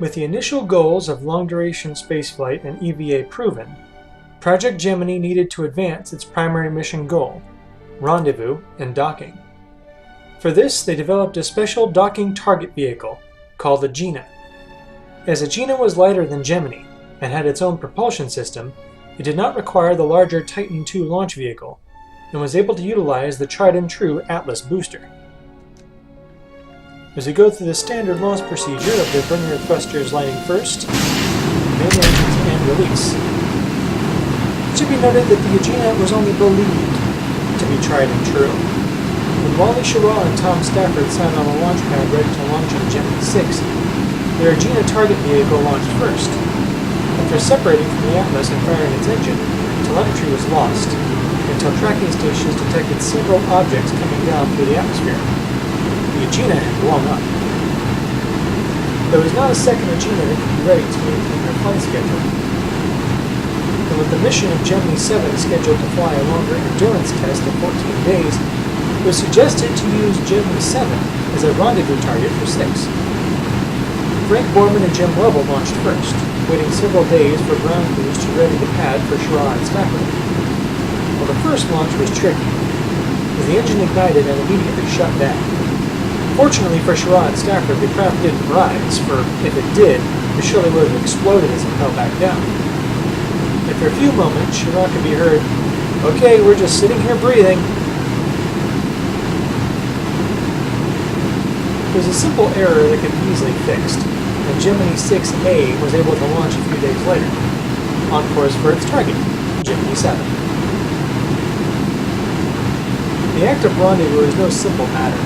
With the initial goals of long-duration spaceflight and EVA proven, Project Gemini needed to advance its primary mission goal, rendezvous and docking. For this, they developed a special docking target vehicle called Agena. As Agena was lighter than Gemini and had its own propulsion system, it did not require the larger Titan II launch vehicle and was able to utilize the tried-and-true Atlas booster. As we go through the standard launch procedure of the bringer thrusters lighting first, main engines, and release, it should be noted that the Agena was only believed to be tried and true. When Wally Schirra and Tom Stafford sat on a launch pad ready to launch on Gemini 6, their Agena target vehicle launched first. After separating from the Atlas and firing its engine, telemetry was lost, until tracking stations detected several objects coming down through the atmosphere. The Agena had blown up. There was not a second Agena that could be ready to maintain their flight schedule. And with the mission of Gemini 7 scheduled to fly a longer endurance test of 14 days, it was suggested to use Gemini 7 as a rendezvous target for 6. Frank Borman and Jim Lovell launched first, waiting several days for ground crews to ready the pad for Schirra and Stafford. Well, the first launch was tricky, as the engine ignited and immediately shut down. Fortunately for Schirra and Stafford, the craft didn't rise, for if it did, it surely would have exploded as it fell back down. After a few moments, Schirra could be heard, "Okay, we're just sitting here breathing." It was a simple error that could be easily fixed, and Gemini 6A was able to launch a few days later, on course for its target, Gemini 7. The act of rendezvous is no simple matter.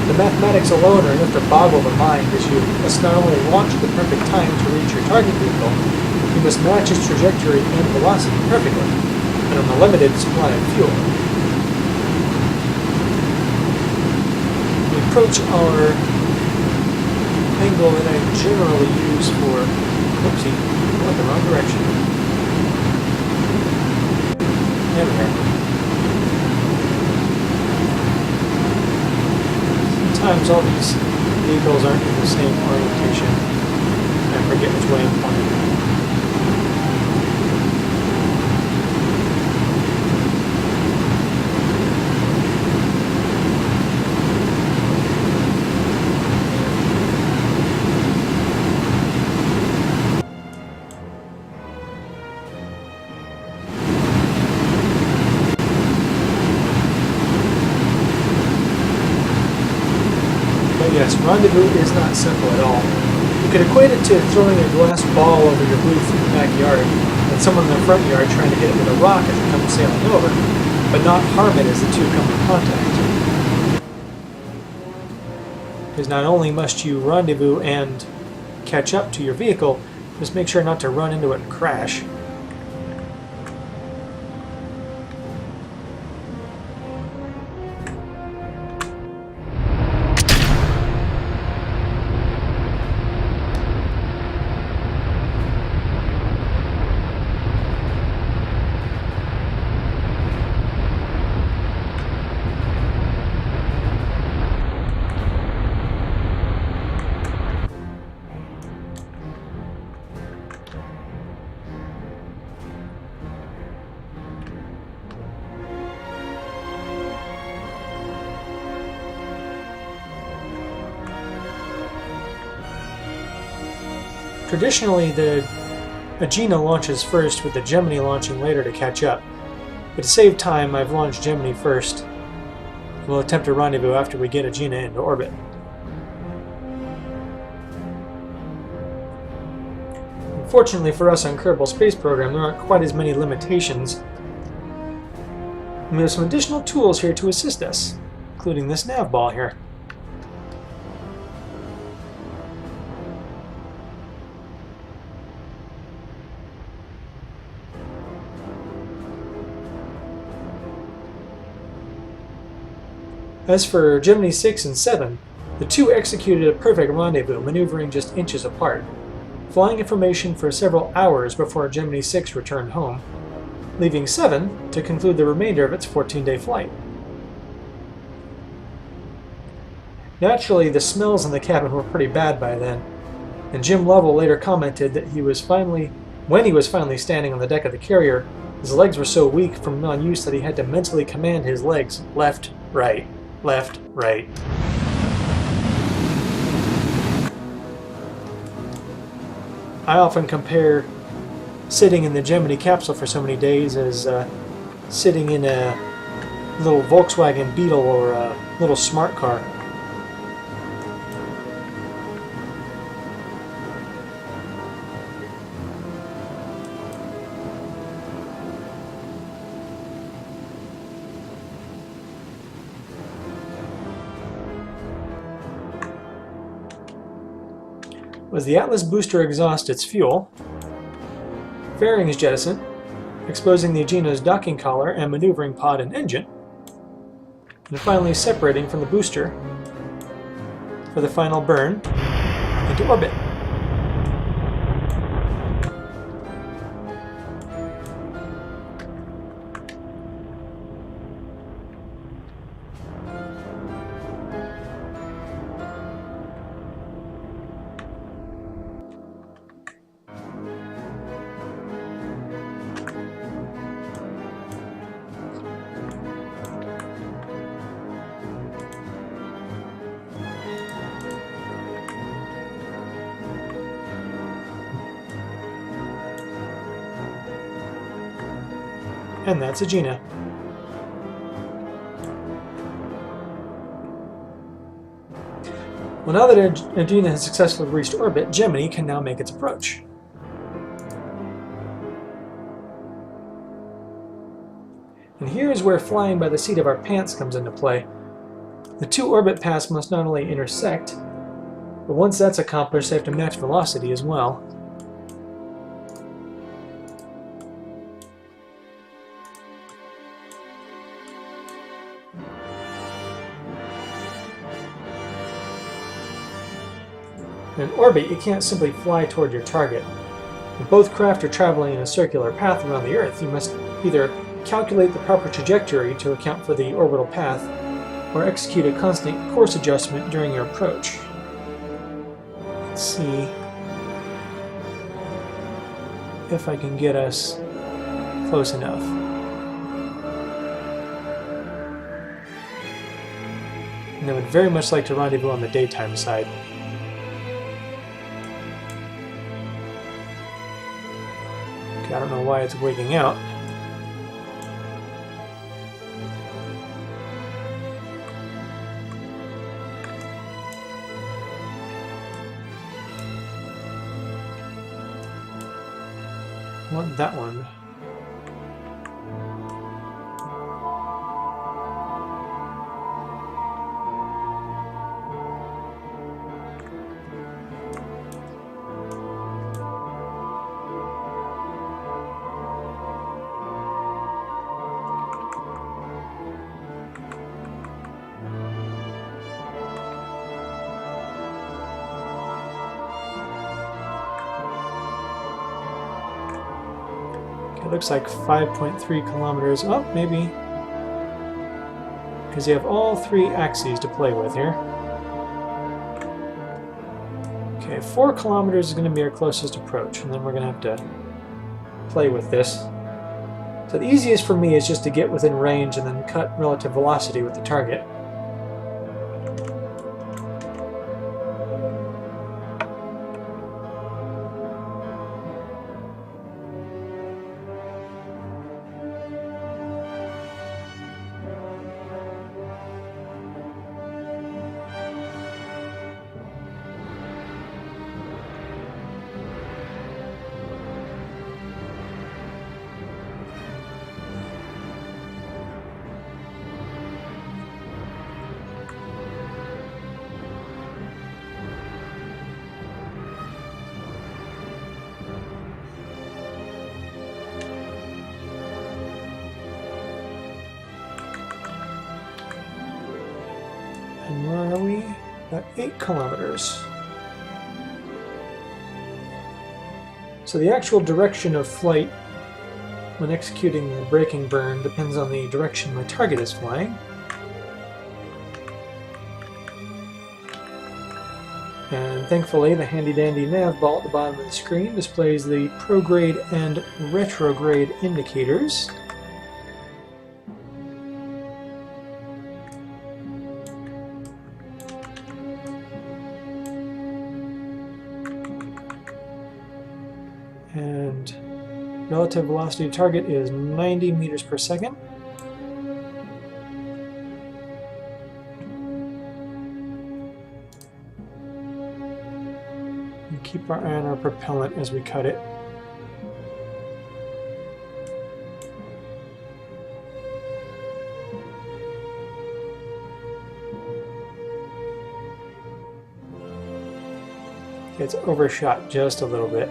The mathematics alone are enough to boggle the mind, as you must not only launch at the perfect time to reach your target vehicle, you must match its trajectory and velocity perfectly, and on a limited supply of fuel. We approach our angle that I generally use for... Oopsie, I went the wrong direction. There we are. Sometimes all these vehicles aren't in the same orientation. I forget which way I'm pointing. Yes, rendezvous is not simple at all. You could equate it to throwing a glass ball over your roof in the backyard and someone in the front yard trying to hit it with a rock as it comes sailing over, but not harm it as the two come in contact. Because not only must you rendezvous and catch up to your vehicle, just make sure not to run into it and crash. Traditionally, the Agena launches first, with the Gemini launching later to catch up. But to save time, I've launched Gemini first, and we'll attempt a rendezvous after we get Agena into orbit. Unfortunately for us on Kerbal Space Program, there aren't quite as many limitations. And we have some additional tools here to assist us, including this nav ball here. As for Gemini 6 and 7, the two executed a perfect rendezvous, maneuvering just inches apart, flying information for several hours before Gemini 6 returned home, leaving 7 to conclude the remainder of its 14-day flight. Naturally, the smells in the cabin were pretty bad by then, And Jim Lovell later commented that when he was finally standing on the deck of the carrier, his legs were so weak from non-use that he had to mentally command his legs left, right, left, right. I often compare sitting in the Gemini capsule for so many days as sitting in a little Volkswagen Beetle or a little smart car. As the Atlas booster exhausts its fuel, fairing is jettisoned, exposing the Agena's docking collar and maneuvering pod and engine, and finally separating from the booster for the final burn into orbit. And that's Agena. Well, now that Agena has successfully reached orbit, Gemini can now make its approach. And here is where flying by the seat of our pants comes into play. The two orbit paths must not only intersect, but once that's accomplished, they have to match velocity as well. In orbit, you can't simply fly toward your target. If both craft are traveling in a circular path around the Earth, you must either calculate the proper trajectory to account for the orbital path, or execute a constant course adjustment during your approach. Let's see if I can get us close enough. And I would very much like to rendezvous on the daytime side. I don't know why it's wigging out. I want that one. It looks like 5.3 kilometers. Oh, maybe. Because you have all three axes to play with here. Okay, 4 kilometers is going to be our closest approach, and then we're going to have to play with this. So the easiest for me is just to get within range and then cut relative velocity with the target. And where are we? About 8 kilometers. So the actual direction of flight when executing the braking burn depends on the direction my target is flying. And And thankfully, the handy-dandy nav ball at the bottom of the screen displays the prograde and retrograde indicators. And relative velocity to target is 90 meters per second. And keep our eye on our propellant as we cut it. It's overshot just a little bit.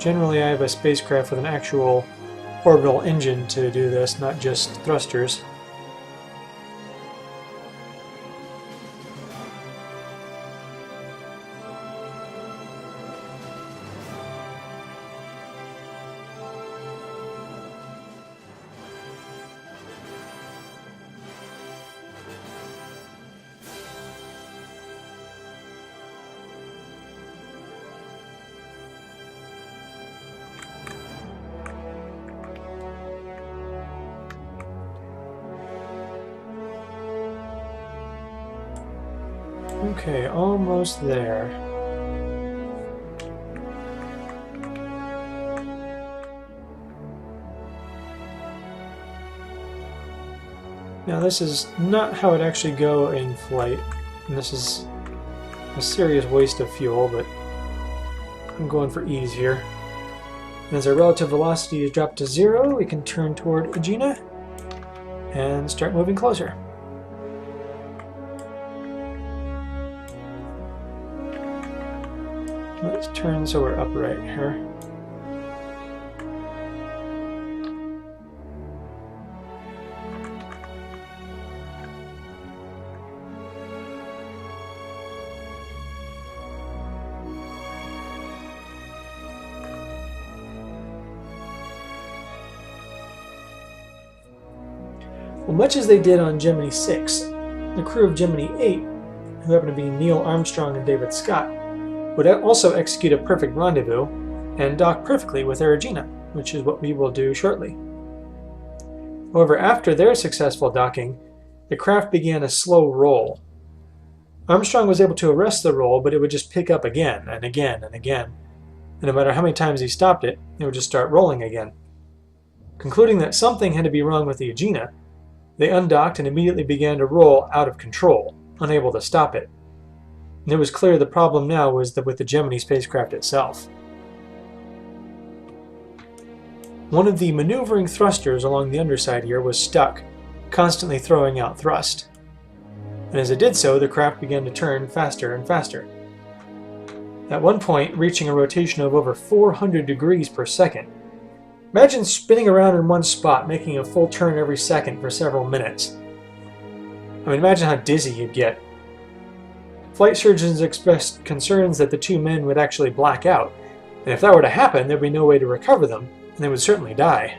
Generally, I have a spacecraft with an actual orbital engine to do this, not just thrusters. Okay, almost there. Now this is not how it actually go in flight, and this is a serious waste of fuel, but I'm going for ease here. As our relative velocity is dropped to 0, we can turn toward Agena and start moving closer. Let's turn so we're upright here. Well, much as they did on Gemini 6, the crew of Gemini 8, who happened to be Neil Armstrong and David Scott, would also execute a perfect rendezvous and dock perfectly with their Agena, which is what we will do shortly. However, after their successful docking, the craft began a slow roll. Armstrong was able to arrest the roll, but it would just pick up again and again and again, and no matter how many times he stopped it, it would just start rolling again. Concluding that something had to be wrong with the Agena, they undocked and immediately began to roll out of control, unable to stop it. And it was clear the problem now was with the Gemini spacecraft itself. One of the maneuvering thrusters along the underside here was stuck, constantly throwing out thrust. And as it did so, the craft began to turn faster and faster. At one point, reaching a rotation of over 400 degrees per second. Imagine spinning around in one spot, making a full turn every second for several minutes. I mean, imagine how dizzy you'd get. Flight surgeons expressed concerns that the two men would actually black out, and if that were to happen, there'd be no way to recover them, and they would certainly die.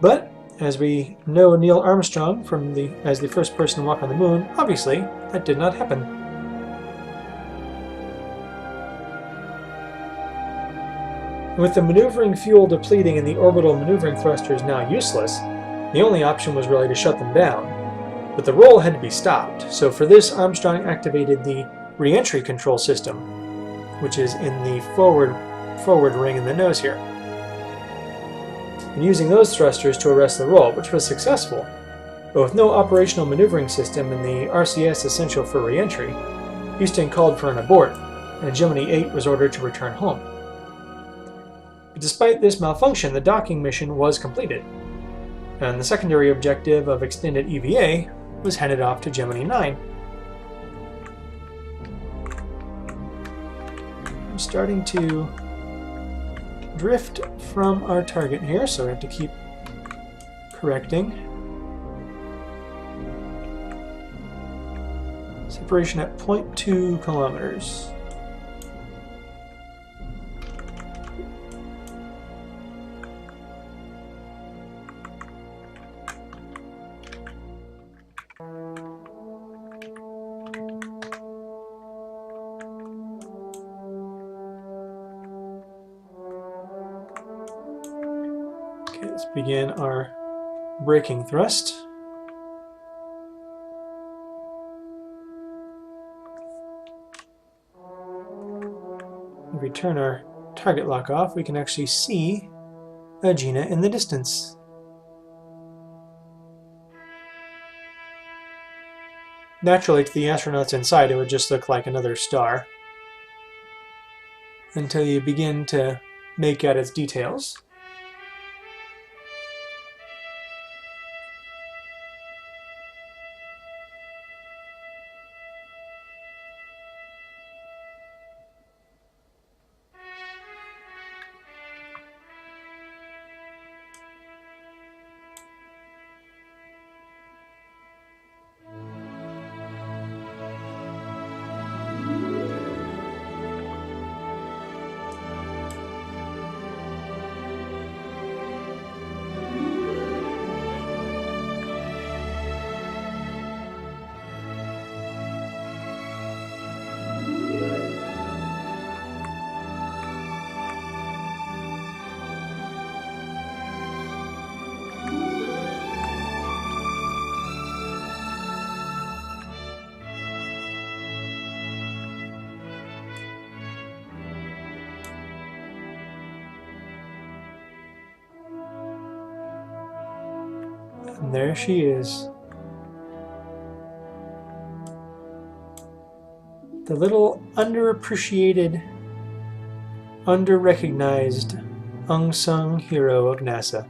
But, as we know Neil Armstrong as the first person to walk on the moon, obviously, that did not happen. With the maneuvering fuel depleting and the orbital maneuvering thrusters now useless, the only option was really to shut them down. But the roll had to be stopped, so for this Armstrong activated the re-entry control system, which is in the forward ring in the nose here. And using those thrusters to arrest the roll, which was successful. But with no operational maneuvering system and the RCS essential for re-entry, Houston called for an abort, and Gemini 8 was ordered to return home. But despite this malfunction, the docking mission was completed, and the secondary objective of extended EVA was handed off to Gemini 9. I'm starting to drift from our target here, so we have to keep correcting. Separation at 0.2 kilometers. Let's begin our braking thrust. If we turn our target lock off, we can actually see Agena in the distance. Naturally, to the astronauts inside, it would just look like another star, until you begin to make out its details. And there she is. The little underappreciated, under-recognized, unsung hero of NASA.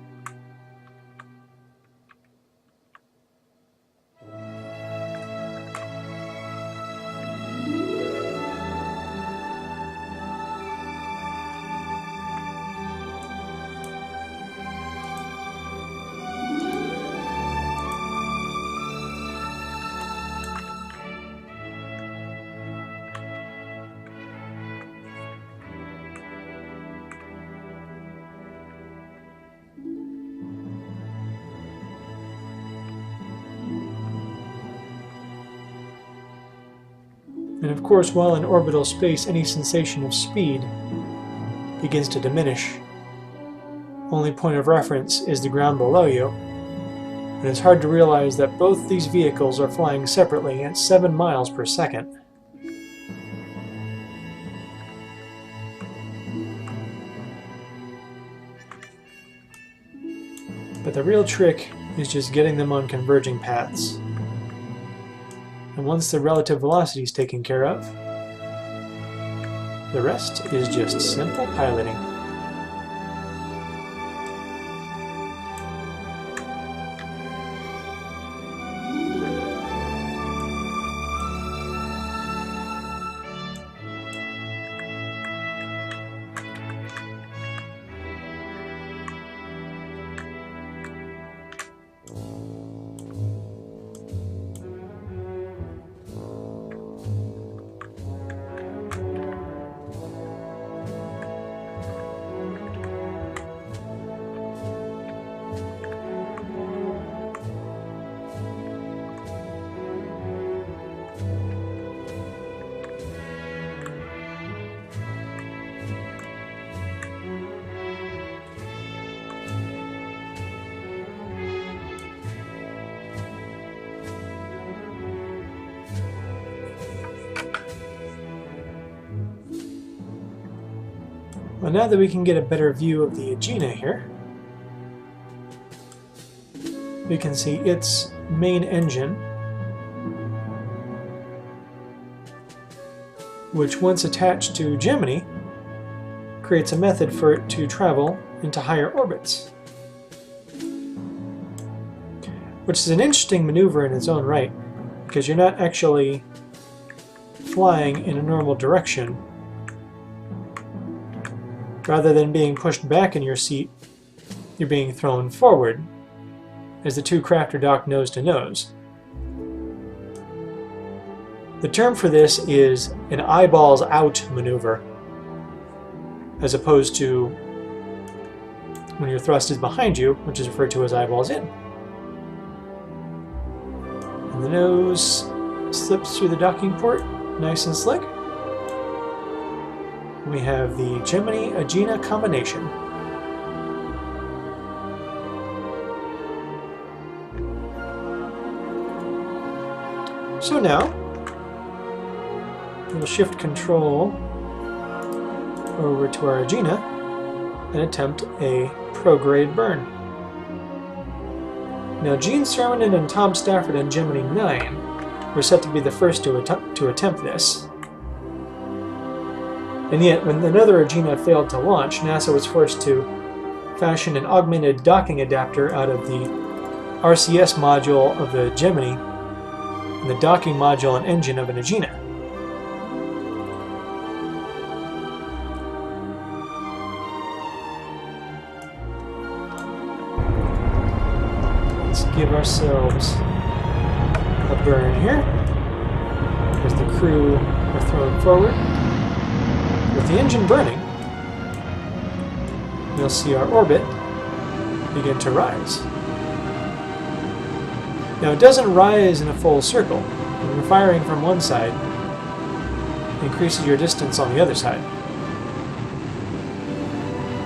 And of course, while in orbital space, any sensation of speed begins to diminish. Only point of reference is the ground below you, and it's hard to realize that both these vehicles are flying separately at 7 miles per second. But the real trick is just getting them on converging paths. And once the relative velocity is taken care of, the rest is just simple piloting. Well, now that we can get a better view of the Agena here, we can see its main engine, which once attached to Gemini, creates a method for it to travel into higher orbits. Which is an interesting maneuver in its own right, because you're not actually flying in a normal direction. Rather than being pushed back in your seat, you're being thrown forward, as the two craft are docked nose to nose. The term for this is an eyeballs out maneuver, as opposed to when your thrust is behind you, which is referred to as eyeballs in. And the nose slips through the docking port, nice and slick. We have the Gemini-Agena combination. So now, we'll shift control over to our Agena and attempt a prograde burn. Now, Gene Cernan and Tom Stafford in Gemini 9 were set to be the first to attempt this. And yet, when another Agena failed to launch, NASA was forced to fashion an augmented docking adapter out of the RCS module of the Gemini and the docking module and engine of an Agena. Let's give ourselves a burn here as the crew are thrown forward. With the engine burning, you'll see our orbit begin to rise. Now, it doesn't rise in a full circle. When you're firing from one side, it increases your distance on the other side.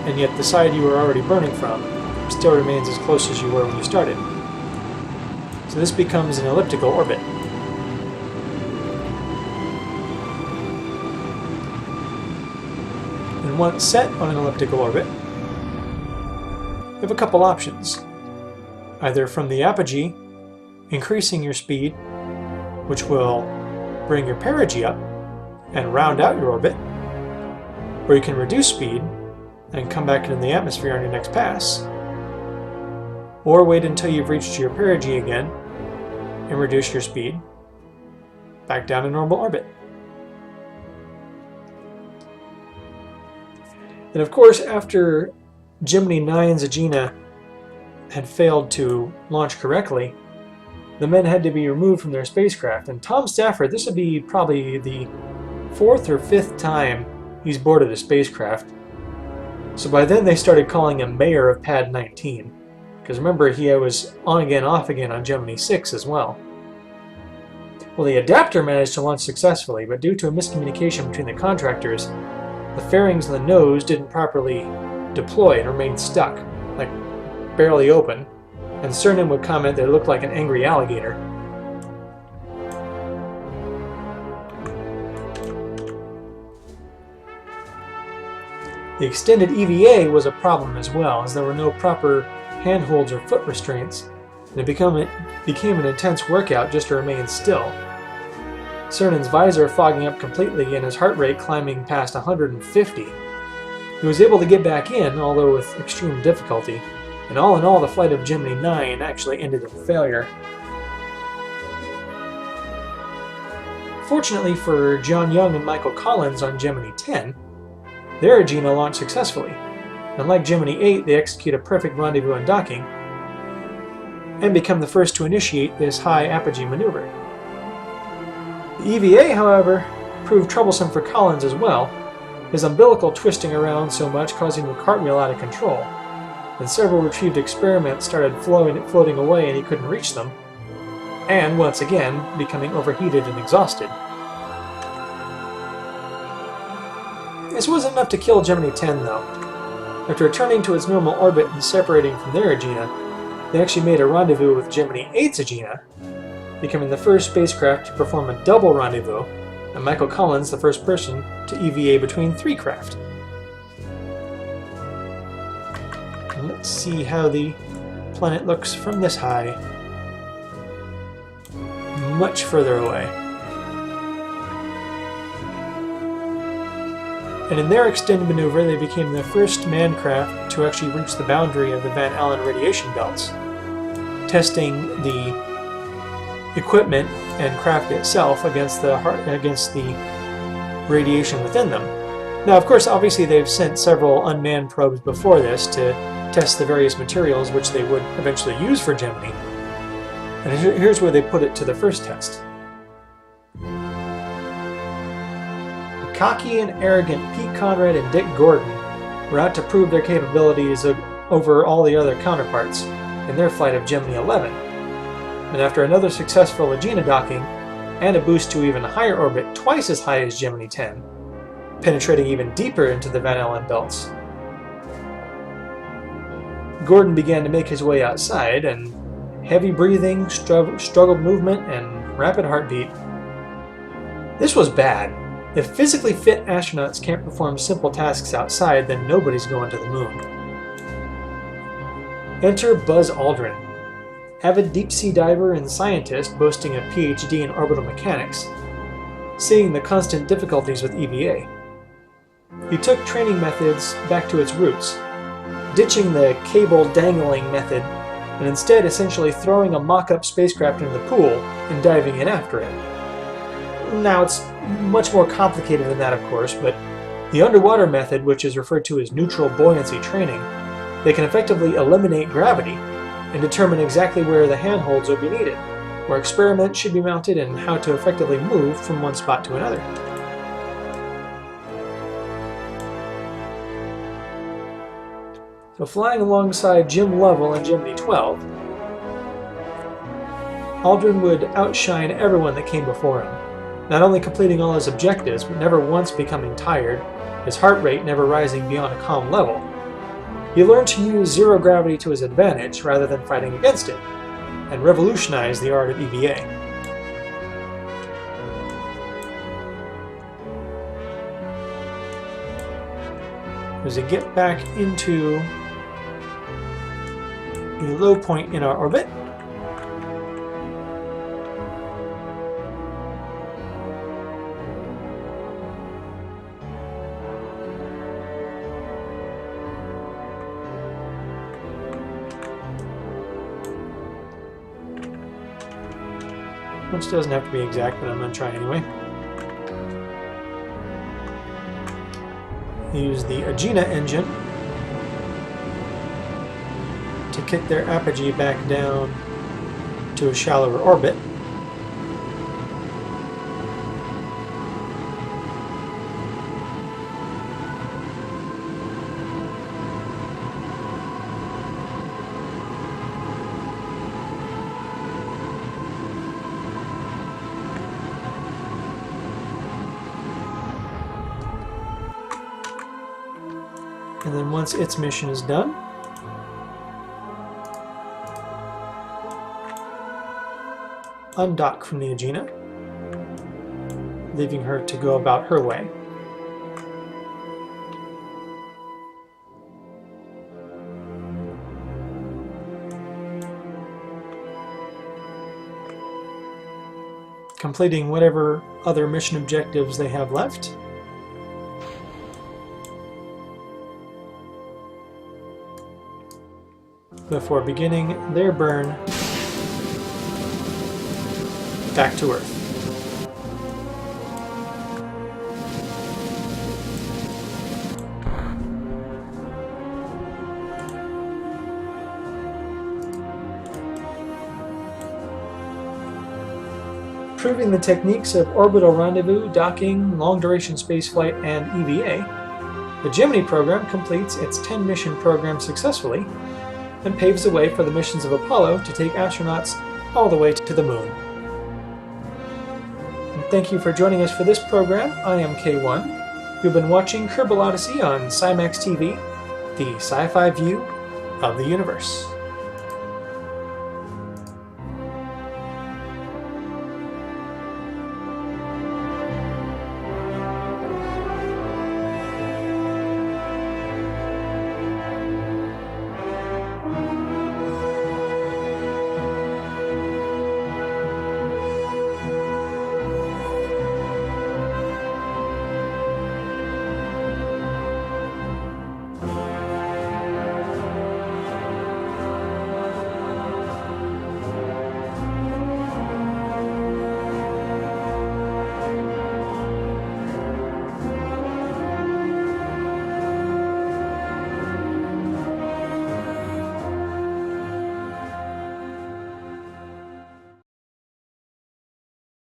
And yet the side you were already burning from still remains as close as you were when you started. So this becomes an elliptical orbit. And once set on an elliptical orbit, you have a couple options. Either from the apogee, increasing your speed, which will bring your perigee up and round out your orbit, or you can reduce speed and come back into the atmosphere on your next pass, or wait until you've reached your perigee again and reduce your speed back down to normal orbit. And of course, after Gemini 9's Agena had failed to launch correctly, the men had to be removed from their spacecraft. And Tom Stafford, this would be probably the 4th or 5th time he's boarded a spacecraft. So by then they started calling him Mayor of Pad 19. Because remember, he was on again, off again on Gemini 6 as well. Well, the adapter managed to launch successfully, but due to a miscommunication between the contractors, the fairings in the nose didn't properly deploy and remained stuck, like barely open, and Cernan would comment that it looked like an angry alligator. The extended EVA was a problem as well, as there were no proper handholds or foot restraints, and it became an intense workout just to remain still. Cernan's visor fogging up completely and his heart rate climbing past 150. He was able to get back in, although with extreme difficulty, and all in all the flight of Gemini 9 actually ended in failure. Fortunately for John Young and Michael Collins on Gemini 10, their Agena launched successfully. Unlike Gemini 8, they execute a perfect rendezvous and docking, and become the first to initiate this high apogee maneuver. The EVA, however, proved troublesome for Collins as well, his umbilical twisting around so much causing him to cartwheel out of control, and several retrieved experiments started floating away and he couldn't reach them, and once again becoming overheated and exhausted. This wasn't enough to kill Gemini 10 though. After returning to its normal orbit and separating from their Agena, they actually made a rendezvous with Gemini 8's Agena, becoming the first spacecraft to perform a double rendezvous, and Michael Collins the first person to EVA between 3 craft. And let's see how the planet looks from this high. Much further away. And in their extended maneuver, they became the first manned craft to actually reach the boundary of the Van Allen radiation belts, testing the equipment and craft itself against the radiation within them. Now, of course, obviously they've sent several unmanned probes before this to test the various materials which they would eventually use for Gemini. And here's where they put it to the first test. The cocky and arrogant Pete Conrad and Dick Gordon were out to prove their capabilities over all the other counterparts in their flight of Gemini 11. And after another successful Agena docking and a boost to even higher orbit, twice as high as Gemini 10, penetrating even deeper into the Van Allen belts, Gordon began to make his way outside, and heavy breathing, struggled movement, and rapid heartbeat. This was bad. If physically fit astronauts can't perform simple tasks outside, then nobody's going to the moon. Enter Buzz Aldrin, avid deep-sea diver and scientist boasting a PhD in orbital mechanics, seeing the constant difficulties with EVA. He took training methods back to its roots, ditching the cable dangling method and instead essentially throwing a mock-up spacecraft into the pool and diving in after it. Now, it's much more complicated than that, of course, but the underwater method, which is referred to as neutral buoyancy training, they can effectively eliminate gravity and determine exactly where the handholds will be needed, where experiments should be mounted, and how to effectively move from one spot to another. So flying alongside Jim Lovell and Gemini 12, Aldrin would outshine everyone that came before him, not only completing all his objectives, but never once becoming tired, his heart rate never rising beyond a calm level. He learned to use zero gravity to his advantage rather than fighting against it, and revolutionized the art of EVA. As we get back into a low point in our orbit, which doesn't have to be exact, but I'm going to try anyway. Use the Agena engine to kick their apogee back down to a shallower orbit. And then once its mission is done, undock from the Agena, leaving her to go about her way. Completing whatever other mission objectives they have left. Before beginning their burn back to Earth. Proving the techniques of orbital rendezvous, docking, long-duration spaceflight, and EVA, the Gemini program completes its 10-mission program successfully and paves the way for the missions of Apollo to take astronauts all the way to the moon. And thank you for joining us for this program. I am K1. You've been watching KerbalOdyssey on Cymax TV, the sci-fi view of the universe.